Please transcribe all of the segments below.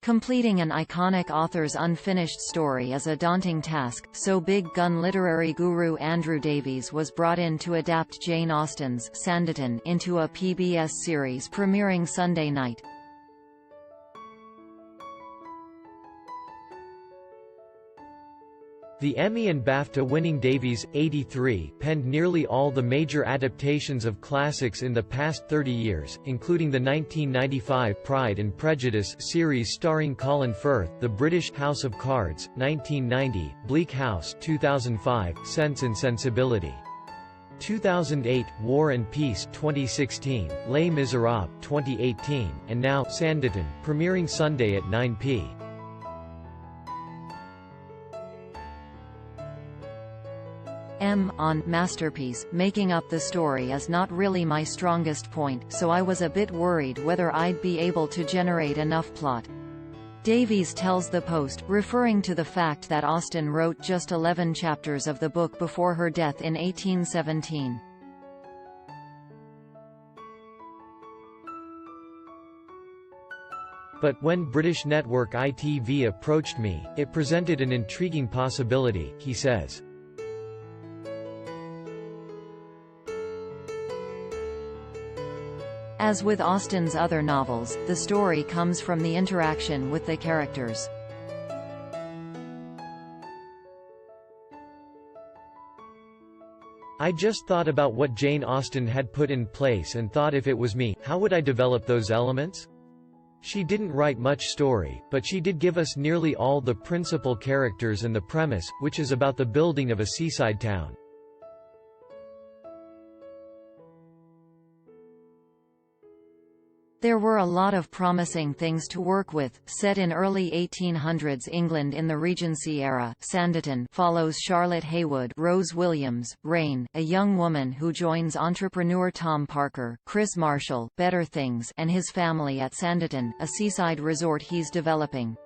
Completing an iconic author's unfinished story is a daunting task, so big gun literary guru Andrew Davies was brought in to adapt Jane Austen's Sanditon into a PBS series premiering Sunday night. The Emmy and BAFTA-winning Davies, 83, penned nearly all the major adaptations of classics in the past 30 years, including the 1995 Pride and Prejudice series starring Colin Firth, The British House of Cards, 1990, Bleak House 2005, Sense and Sensibility. 2008, War and Peace 2016, Les Miserables 2018, and now, Sanditon, premiering Sunday at 9 p.m. On masterpiece, making up the story is not really my strongest point, so I was a bit worried whether I'd be able to generate enough plot. Davies tells the Post, referring to the fact that Austen wrote just 11 chapters of the book before her death in 1817. But when British network ITV approached me, it presented an intriguing possibility, he says. As with Austen's other novels, the story comes from the interaction with the characters. I just thought about what Jane Austen had put in place and thought if it was me, how would I develop those elements? She didn't write much story, but she did give us nearly all the principal characters and the premise, which is about the building of a seaside town. There were a lot of promising things to work with. Set in early 1800s England in the Regency era, Sanditon follows Charlotte Haywood, Rose Williams, Rain, a young woman who joins entrepreneur Tom Parker, Chris Marshall, Better Things, and his family at Sanditon, a seaside resort he's developing.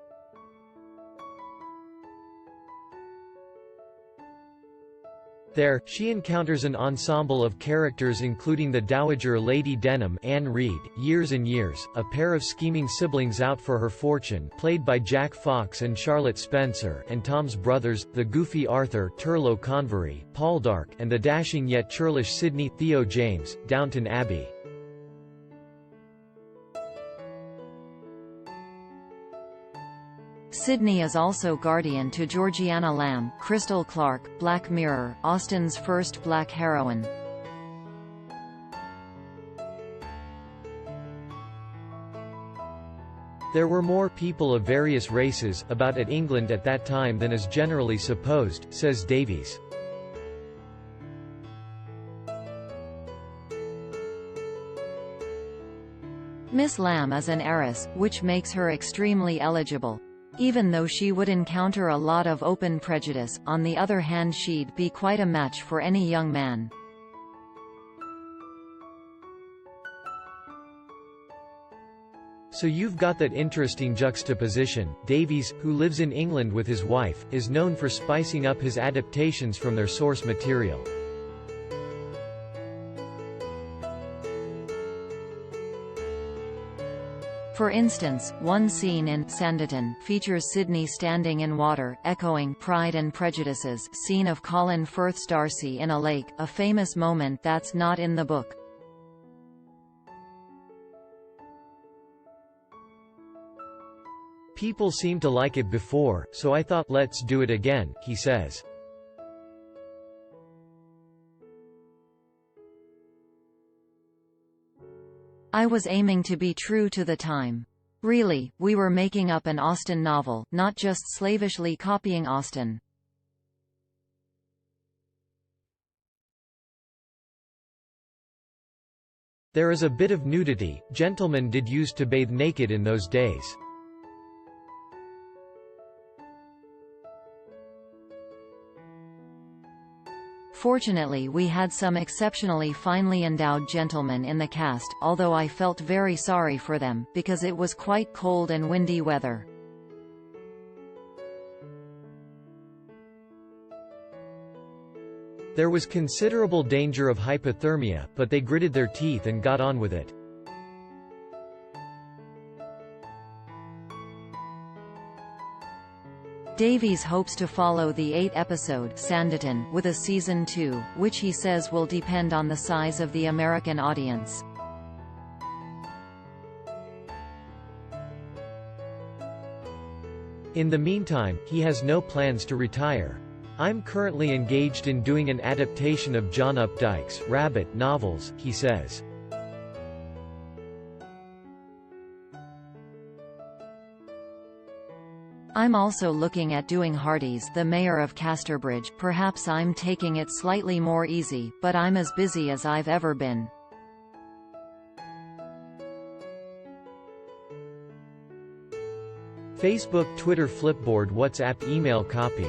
There, she encounters an ensemble of characters including the Dowager Lady Denham, Anne Reed, Years and Years, a pair of scheming siblings out for her fortune played by Jack Fox and Charlotte Spencer, and Tom's brothers, the goofy Arthur, Turlough Convery, Paul Dark, and the dashing yet churlish Sidney, Theo James, Downton Abbey. Sidney is also guardian to Georgiana Lamb, Crystal Clark, Black Mirror, Austen's first black heroine. There were more people of various races about at England at that time than is generally supposed, says Davies. Miss Lamb is an heiress, which makes her extremely eligible. Even though she would encounter a lot of open prejudice, on the other hand she'd be quite a match for any young man. So you've got that interesting juxtaposition. Davies, who lives in England with his wife, is known for spicing up his adaptations from their source material. For instance, one scene in Sanditon features Sidney standing in water, echoing Pride and Prejudice's scene of Colin Firth's Darcy in a lake, a famous moment that's not in the book. People seemed to like it before, so I thought, let's do it again, he says. I was aiming to be true to the time. Really, we were making up an Austen novel, not just slavishly copying Austen. There is a bit of nudity. Gentlemen did used to bathe naked in those days. Fortunately we had some exceptionally finely endowed gentlemen in the cast, although I felt very sorry for them, because it was quite cold and windy weather. There was considerable danger of hypothermia, but they gritted their teeth and got on with it. Davies hopes to follow the 8-episode Sanditon with a season 2, which he says will depend on the size of the American audience. In the meantime, he has no plans to retire. "I'm currently engaged in doing an adaptation of John Updike's Rabbit novels," he says. "I'm also looking at doing Hardy's The Mayor of Casterbridge. Perhaps I'm taking it slightly more easy, but I'm as busy as I've ever been." Facebook, Twitter, Flipboard, WhatsApp, email copy.